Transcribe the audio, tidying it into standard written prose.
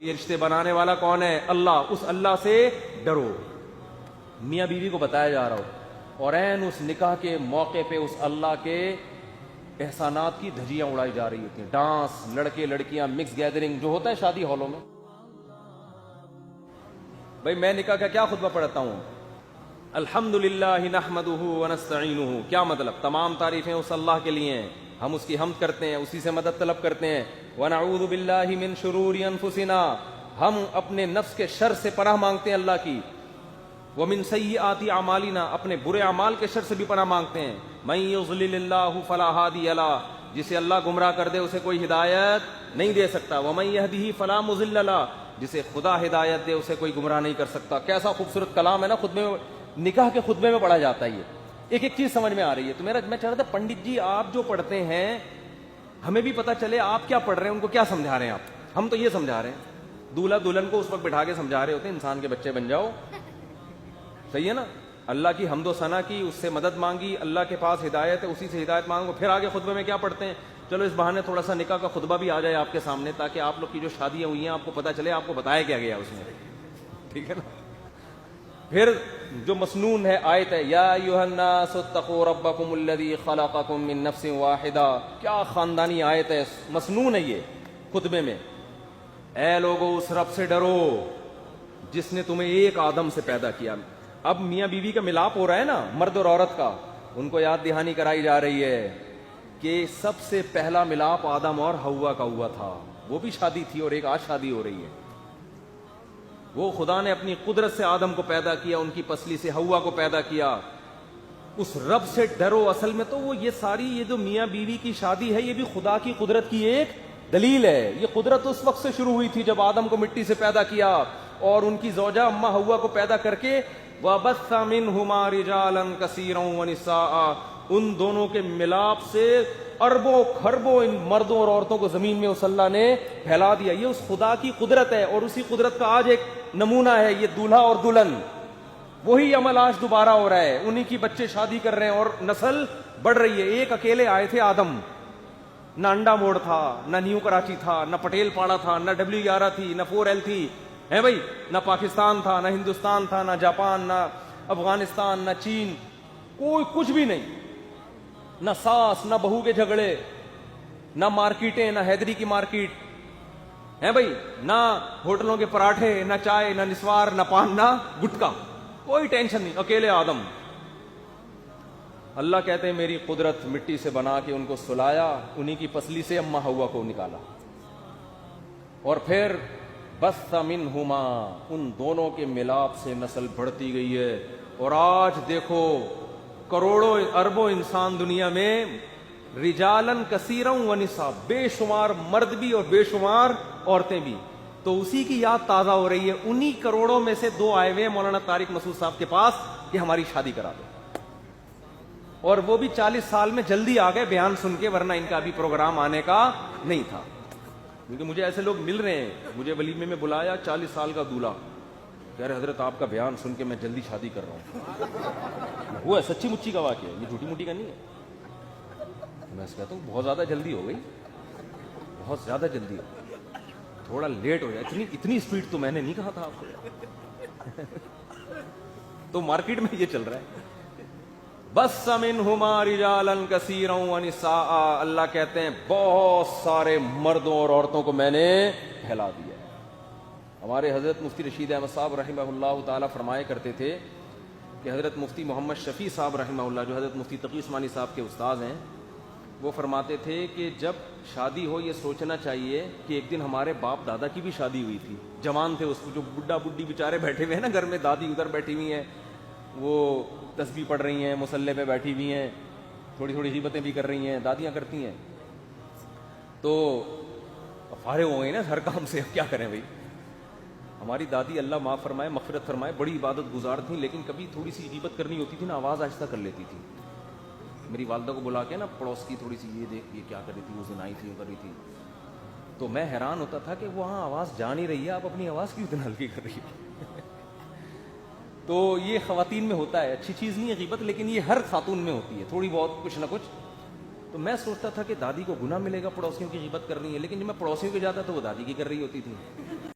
یہ رشتے بنانے والا کون ہے؟ اللہ. اس اللہ سے ڈرو. میاں بیوی کو بتایا جا رہا ہو اور عین اس نکاح کے موقع پہ اس اللہ کے احسانات کی دھجیاں اڑائی جا رہی ہوتی ہیں. ڈانس، لڑکے لڑکیاں مکس گیدرنگ جو ہوتا ہے شادی ہالوں میں. بھائی میں نکاح کا کیا خطبہ پڑھتا ہوں؟ الحمدللہ نحمدہ ونستعینہ. کیا مطلب؟ تمام تعریفیں اس اللہ کے لیے ہیں، ہم اس کی حمد کرتے ہیں، اسی سے مدد طلب کرتے ہیں. ونعوذ باللہ من شرور انفسنا. ہم اپنے نفس کے شر سے پناہ مانگتے ہیں اللہ کی. ومن سیئات اعمالنا. اپنے برے اعمال کے شر سے بھی پناہ مانگتے ہیں. من یضلل اللہ فلا ہادی لہ. جسے اللہ گمراہ کر دے اسے کوئی ہدایت نہیں دے سکتا. ومن یہدہ فلا مضل لہ. جسے خدا ہدایت دے اسے کوئی گمراہ نہیں کر سکتا. کیسا خوبصورت کلام ہے نا. خطبے میں، نکاح کے خطبے میں پڑھا جاتا ہے. یہ ایک ایک چیز سمجھ میں آ رہی ہے. تو میں چاہ رہا تھا پنڈت جی آپ جو پڑھتے ہیں ہمیں بھی پتہ چلے آپ کیا پڑھ رہے ہیں، ان کو کیا سمجھا رہے ہیں آپ. ہم تو یہ سمجھا رہے ہیں، دولہا دلہن کو اس وقت بٹھا کے سمجھا رہے ہوتے ہیں انسان کے بچے بن جاؤ. صحیح ہے نا. اللہ کی حمد و ثنا کی، اس سے مدد مانگی، اللہ کے پاس ہدایت ہے اسی سے ہدایت مانگو. پھر آگے خطبے میں کیا پڑھتے ہیں؟ چلو اس بہانے تھوڑا سا نکاح کا خطبہ بھی آ جائے آپ کے سامنے تاکہ آپ لوگ کی جو شادیاں ہوئی ہیں آپ کو پتہ چلے آپ کو بتایا کیا گیا اس میں. ٹھیک ہے نا. پھر جو مسنون ہے آیت ہے یا ایھا الناس اتقوا ربکم الذی خلقکم من نفس واحدہ. کیا خاندانی آیت ہے، مسنون ہے یہ خطبے میں. اے لوگو اس رب سے ڈرو جس نے تمہیں ایک آدم سے پیدا کیا. اب میاں بیوی کا ملاپ ہو رہا ہے نا، مرد اور عورت کا. ان کو یاد دہانی کرائی جا رہی ہے کہ سب سے پہلا ملاپ آدم اور حوا کا ہوا تھا. وہ بھی شادی تھی اور ایک آج شادی ہو رہی ہے. وہ خدا نے اپنی قدرت سے آدم کو پیدا کیا، ان کی پسلی سے حوا کو پیدا کیا. اس رب سے ڈرو. اصل میں تو وہ یہ ساری یہ جو میاں بیوی کی شادی ہے یہ بھی خدا کی قدرت کی ایک دلیل ہے. یہ قدرت اس وقت سے شروع ہوئی تھی جب آدم کو مٹی سے پیدا کیا اور ان کی زوجہ اماں حوا کو پیدا کر کے وَبَثَّ مِنْهُمَا رِجَالًا كَثِيرًا وَنِسَاءً. ان دونوں کے ملاپ سے اربوں کھربوں ان مردوں اور عورتوں کو زمین میں اس اللہ نے پھیلا دیا. یہ اس خدا کی قدرت ہے اور اسی قدرت کا آج ایک نمونہ ہے یہ دولہا اور دلہن. وہی عمل آج دوبارہ ہو رہا ہے. انہی کی بچے شادی کر رہے ہیں اور نسل بڑھ رہی ہے. ایک اکیلے آئے تھے آدم. نہ انڈا موڑ تھا، نہ نیو کراچی تھا، نہ پٹیل پاڑا تھا، نہ WI تھی، نہ 4L تھی ہے بھائی، نہ پاکستان تھا، نہ ہندوستان تھا، نہ جاپان، نہ افغانستان، نہ چین. کوئی کچھ بھی نہیں. نہ ساس نہ بہو کے جھگڑے، نہ مارکیٹیں، نہ حیدری کی مارکیٹ ہے بھائی، نہ ہوٹلوں کے پراٹھے، نہ چائے، نہ نسوار، نہ پان، نہ گٹکا. کوئی ٹینشن نہیں. اکیلے آدم. اللہ کہتے ہیں میری قدرت مٹی سے بنا کے ان کو سلایا، انہی کی پسلی سے اماں حوا کو نکالا اور پھر بث منہما. ان دونوں کے ملاپ سے نسل بڑھتی گئی ہے. اور آج دیکھو کروڑوں اربوں انسان دنیا میں رجالن کثیروں ونساء، بے شمار مرد بھی اور بے شمار عورتیں بھی. تو اسی کی یاد تازہ ہو رہی ہے. انہی کروڑوں میں سے 2 آئے ہوئے مولانا طارق مسعود صاحب کے پاس کہ ہماری شادی کرا دو. اور وہ بھی 40 سال میں جلدی آ گئے بیان سن کے، ورنہ ان کا ابھی پروگرام آنے کا نہیں تھا. کیونکہ مجھے ایسے لوگ مل رہے ہیں. مجھے ولیمے میں بلایا 40 سال کا دولہا، کہہ رہے حضرت آپ کا بیان سن کے میں جلدی شادی کر رہا ہوں. وہ ہے سچی مچی کا واقعہ، یہ جھوٹی موٹی کا نہیں ہے. میں کہتا ہوں بہت زیادہ جلدی ہو گئی، بہت زیادہ جلدی ہو گئی، تھوڑا لیٹ ہو جائے. اتنی اسپیڈ تو میں نے نہیں کہا تھا آپ کو. تو مارکیٹ میں یہ چل رہا ہے. بس منہما رجالا کثیرا ونساء. اللہ کہتے ہیں بہت سارے مردوں اور عورتوں کو میں نے پھیلا دیا. ہمارے حضرت مفتی رشید احمد صاحب رحمہ اللہ تعالیٰ فرمایا کرتے تھے کہ حضرت مفتی محمد شفیع صاحب رحمہ اللہ، جو حضرت مفتی تقی عثمانی صاحب کے استاذ ہیں، وہ فرماتے تھے کہ جب شادی ہو یہ سوچنا چاہیے کہ ایک دن ہمارے باپ دادا کی بھی شادی ہوئی تھی. جوان تھے، اس کو جو بڈھا بڈھی بیچارے بیٹھے ہوئے ہیں نا گھر میں، دادی ادھر بیٹھی ہوئی ہیں، وہ تسبیح پڑھ رہی ہیں، مصلے پہ بیٹھی ہوئی ہیں، تھوڑی تھوڑی غیبتیں بھی کر رہی ہیں، دادیاں کرتی ہیں. تو فارغ ہو گئی نا ہر کام سے. اب کیا کریں بھائی. ہماری دادی اللہ معاف فرمائے مغفرت فرمائے بڑی عبادت گزار تھیں، لیکن کبھی تھوڑی سی غیبت کرنی ہوتی تھی نا آواز آہستہ کر لیتی تھی. میری والدہ کو بلا کے نا پڑوس کی تھوڑی سی یہ دیکھ یہ کیا کر رہی تھی، وہ زنا تھی، وہ کر رہی تھی. تو میں حیران ہوتا تھا کہ وہاں آواز جا نہیں رہی ہے، آپ اپنی آواز کیوں اتنا ہلکی کر رہی ہے. تو یہ خواتین میں ہوتا ہے، اچھی چیز نہیں ہے غیبت، لیکن یہ ہر خاتون میں ہوتی ہے تھوڑی بہت کچھ نہ کچھ. تو میں سوچتا تھا کہ دادی کو گناہ ملے گا پڑوسیوں کی غیبت کرنی ہے، لیکن جب میں پڑوسیوں کے جاتا تو وہ دادی کی کر رہی ہوتی تھی.